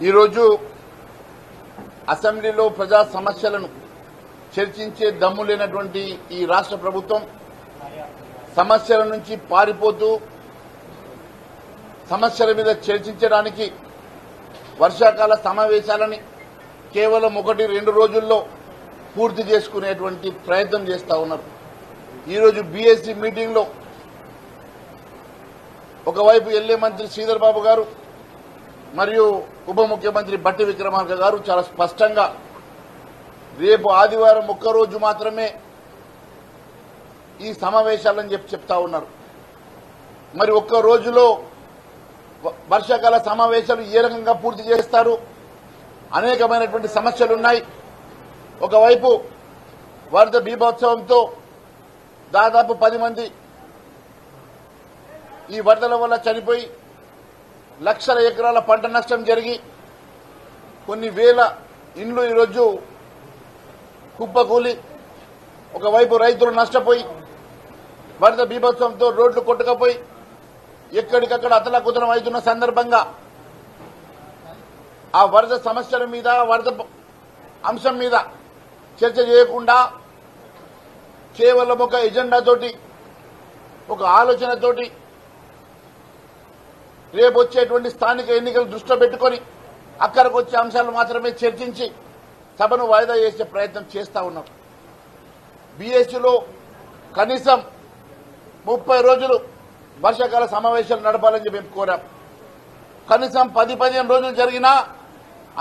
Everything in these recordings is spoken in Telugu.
ఈరోజు అసెంబ్లీలో ప్రజా సమస్యలను చర్చించే దమ్ము లేనటువంటి ఈ రాష్ట్ర ప్రభుత్వం సమస్యల నుంచి పారిపోతూ సమస్యల మీద చర్చించడానికి వర్షాకాల సమావేశాలని కేవలం 1-2 రోజుల్లో పూర్తి చేసుకునేటువంటి ప్రయత్నం చేస్తా ఉన్నారు. ఈరోజు బీఎస్సీ మీటింగ్లో ఒకవైపు ఎల్ఏ మంత్రి శ్రీధర్ బాబు గారు మరియు ఉప ముఖ్యమంత్రి బట్టి విక్రమార్క గారు చాలా స్పష్టంగా రేపు ఆదివారం ఒక్కరోజు మాత్రమే ఈ సమావేశాలని చెప్తా ఉన్నారు. మరి ఒక్క రోజులో వర్షాకాల సమావేశాలు ఏ రకంగా పూర్తి చేస్తారు? అనేకమైనటువంటి సమస్యలున్నాయి. ఒకవైపు వరద బీభత్సవంతో దాదాపు 10 మంది ఈ వరదల వల్ల చనిపోయి లక్షల ఎకరాల పంట నష్టం జరిగి కొన్ని వేల ఇండ్లు ఈరోజు కుప్పకూలి ఒకవైపు రైతులు నష్టపోయి వరద బీభత్సవంతో రోడ్లు కొట్టుకపోయి ఎక్కడికక్కడ అతలాకుతలం అవుతున్న సందర్భంగా ఆ వరద సమస్యల మీద వరద అంశం మీద చర్చ చేయకుండా కేవలం ఒక ఎజెండాతోటి ఒక ఆలోచనతోటి రేపు వచ్చేటువంటి స్థానిక ఎన్నికలు దృష్టిలో పెట్టుకుని అక్కడికి వచ్చే అంశాలు మాత్రమే చర్చించి సభను వాయిదా చేసే ప్రయత్నం చేస్తా ఉన్నాం. బీఎస్సీలో కనీసం 30 రోజులు వర్షాకాల సమావేశాలు నడపాలని చెప్పి మేము కోరాం. కనీసం 10-15 రోజులు జరిగినా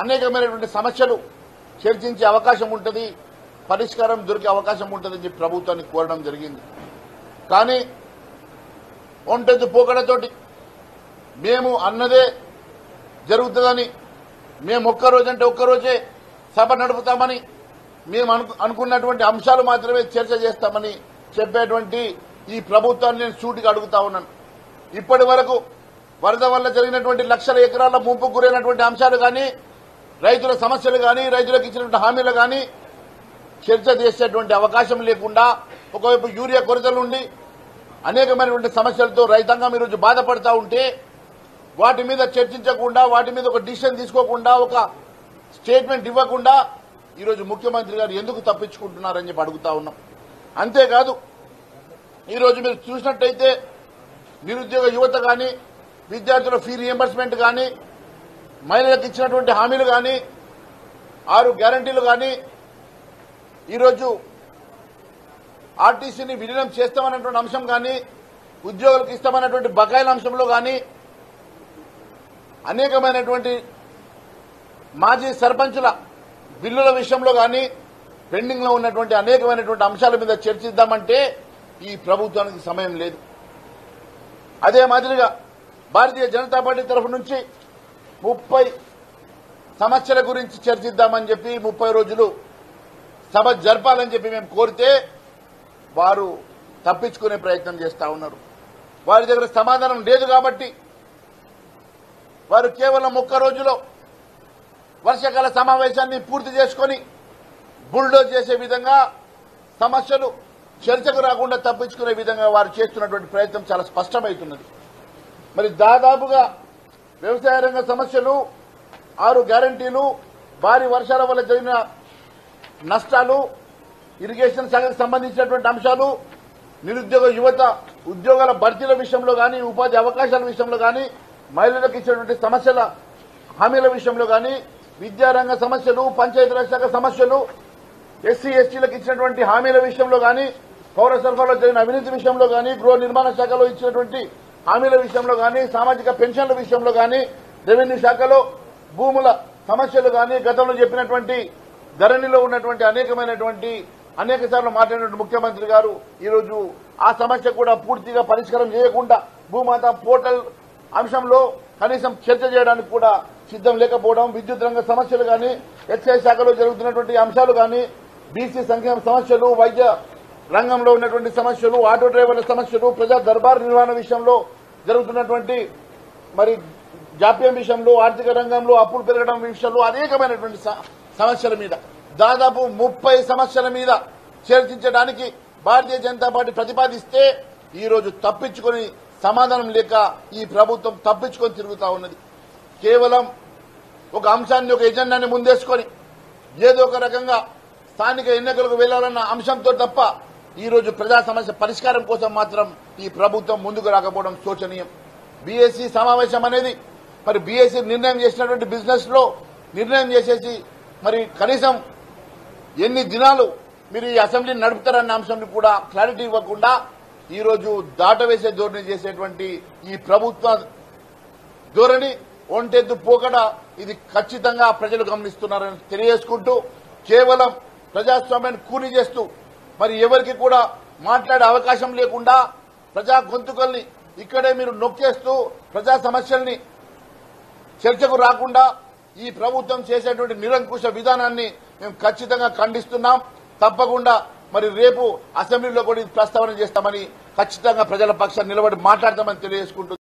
అనేకమైనటువంటి సమస్యలు చర్చించే అవకాశం ఉంటుంది, పరిష్కారం దొరికే అవకాశం ఉంటుందని చెప్పి ప్రభుత్వాన్ని కోరడం జరిగింది. కానీ ఒంటెద్దు పోకడతోటి మేము అన్నదే జరుగుతుందని, మేము ఒక్కరోజంటే ఒక్కరోజే సభ నడుపుతామని, మేము అనుకున్నటువంటి అంశాలు మాత్రమే చర్చ చేస్తామని చెప్పేటువంటి ఈ ప్రభుత్వాన్ని నేను సూటిగా అడుగుతా ఉన్నాను. ఇప్పటి వరకు వరద వల్ల జరిగినటువంటి లక్షల ఎకరాల ముంపుకు గురైనటువంటి అంశాలు కానీ, రైతుల సమస్యలు కానీ, రైతులకు ఇచ్చినటువంటి హామీలు కానీ చర్చ చేసేటువంటి అవకాశం లేకుండా ఒకవైపు యూరియా కొరతలుండి అనేకమైనటువంటి సమస్యలతో రైతాంగం ఈరోజు బాధపడతా ఉంటే వాటి మీద చర్చించకుండా, వాటి మీద ఒక డిసిషన్ తీసుకోకుండా, ఒక స్టేట్మెంట్ ఇవ్వకుండా ఈరోజు ముఖ్యమంత్రి గారు ఎందుకు తప్పించుకుంటున్నారని చెప్పి అడుగుతా ఉన్నాం. అంతేకాదు ఈరోజు మీరు చూసినట్టయితే నిరుద్యోగ యువత కానీ, విద్యార్థుల ఫీ రియంబర్స్మెంట్ కానీ, మహిళలకు ఇచ్చినటువంటి హామీలు కానీ, 6 గ్యారంటీలు కానీ, ఈరోజు ఆర్టీసీని విలీనం చేస్తామన్నటువంటి అంశం కానీ, ఉద్యోగులకు ఇస్తామన్నటువంటి బకాయిల అంశంలో కానీ, అనేకమైనటువంటి మాజీ సర్పంచుల బిల్లుల విషయంలో కానీ పెండింగ్ లో ఉన్నటువంటి అనేకమైనటువంటి అంశాల మీద చర్చిద్దామంటే ఈ ప్రభుత్వానికి సమయం లేదు. అదే మాదిరిగా భారతీయ జనతా పార్టీ తరఫు నుంచి 30 సమస్యల గురించి చర్చిద్దామని చెప్పి 30 రోజులు సభ జరపాలని చెప్పి మేము కోరితే వారు తప్పించుకునే ప్రయత్నం చేస్తా ఉన్నారు. వారి దగ్గర సమాధానం లేదు కాబట్టి వారు కేవలం 1 రోజులో వర్షాకాల సమావేశాన్ని పూర్తి చేసుకుని బుల్డోజ్ చేసే విధంగా సమస్యలు చర్చకు రాకుండా తప్పించుకునే విధంగా వారు చేస్తున్నటువంటి ప్రయత్నం చాలా స్పష్టమవుతున్నది. మరి దాదాపుగా వ్యవసాయ రంగ సమస్యలు, 6 గ్యారంటీలు, భారీ వర్షాల వల్ల జరిగిన నష్టాలు, ఇరిగేషన్ శాఖకు సంబంధించినటువంటి అంశాలు, నిరుద్యోగ యువత ఉద్యోగాల భర్తీల విషయంలో కానీ, ఉపాధి అవకాశాల విషయంలో కానీ, మహిళలకు ఇచ్చినటువంటి సమస్యల హామీల విషయంలో కానీ, విద్యారంగ సమస్యలు, పంచాయతీరాజ్ శాఖ సమస్యలు, ఎస్సీ ఎస్టీలకు ఇచ్చినటువంటి హామీల విషయంలో కానీ, పౌర సరఫరాలో జరిగిన అవినీతి విషయంలో కానీ, గృహ నిర్మాణ శాఖలో ఇచ్చినటువంటి హామీల విషయంలో కానీ, సామాజిక పెన్షన్ల విషయంలో కానీ, రెవెన్యూ శాఖలో భూముల సమస్యలు కానీ, గతంలో చెప్పినటువంటి ధరణిలో ఉన్నటువంటి అనేక సార్లు మాట్లాడినటువంటి ముఖ్యమంత్రి గారు ఈరోజు ఆ సమస్య కూడా పూర్తిగా పరిష్కారం చేయకుండా భూమాత పోర్టల్ అంశంలో కనీసం చర్చ చేయడానికి కూడా సిద్దం లేకపోవడం, విద్యుత్ రంగ సమస్యలు కానీ, ఎక్సైజ్ శాఖలో జరుగుతున్నటువంటి అంశాలు కానీ, బీసీ సంక్షేమ సమస్యలు, వైద్య రంగంలో ఉన్నటువంటి సమస్యలు, ఆటో డ్రైవర్ల సమస్యలు, ప్రజా దర్బార్ నిర్వహణ విషయంలో జరుగుతున్నటువంటి మరి జాప్యం విషయంలో, ఆర్థిక రంగంలో అప్పులు పెరగడం విషయంలో అనేకమైనటువంటి సమస్యల మీద దాదాపు 30 సమస్యల మీద చర్చించడానికి భారతీయ జనతా పార్టీ ప్రతిపాదిస్తే ఈరోజు తప్పించుకొని సమాధానం లేక ఈ ప్రభుత్వం తప్పించుకొని తిరుగుతా ఉన్నది. కేవలం ఒక అంశాన్ని ఒక ఎజెండాని ముందేసుకొని ఏదో ఒక రకంగా స్థానిక ఎన్నికలకు వెళ్లాలన్న అంశంతో తప్ప ఈ రోజు ప్రజా సమస్య పరిష్కారం కోసం మాత్రం ఈ ప్రభుత్వం ముందుకు రాకపోవడం శోచనీయం. బీఎస్సీ సమావేశం అనేది మరి బీఎస్సీ నిర్ణయం చేసినటువంటి బిజినెస్ లో నిర్ణయం చేసేసి మరి కనీసం ఎన్ని దినాలు మీరు ఈ అసెంబ్లీని నడుపుతారన్న అంశాన్ని కూడా క్లారిటీ ఇవ్వకుండా ఈ రోజు దాటవేసే ధోరణి చేసేటువంటి ఈ ప్రభుత్వ ధోరణి ఒంటెద్దు పోకడ ఇది ఖచ్చితంగా ప్రజలు గమనిస్తున్నారని తెలియజేసుకుంటూ కేవలం ప్రజాస్వామ్యాన్ని కూని చేస్తూ మరి ఎవరికి కూడా మాట్లాడే అవకాశం లేకుండా ప్రజా గొంతుకల్ని ఇక్కడే మీరు నొక్కేస్తూ ప్రజా సమస్యల్ని చర్చకు రాకుండా ఈ ప్రభుత్వం చేసేటువంటి నిరంకుశ విధానాన్ని మేము ఖచ్చితంగా ఖండిస్తున్నాం. తప్పకుండా మరి రేపు అసెంబ్లీలో కూడా ప్రస్తావన చేస్తామని ఖచ్చితంగా ప్రజల పక్షాన్ని నిలబడి మాట్లాడతామని తెలియజేసుకుంటూ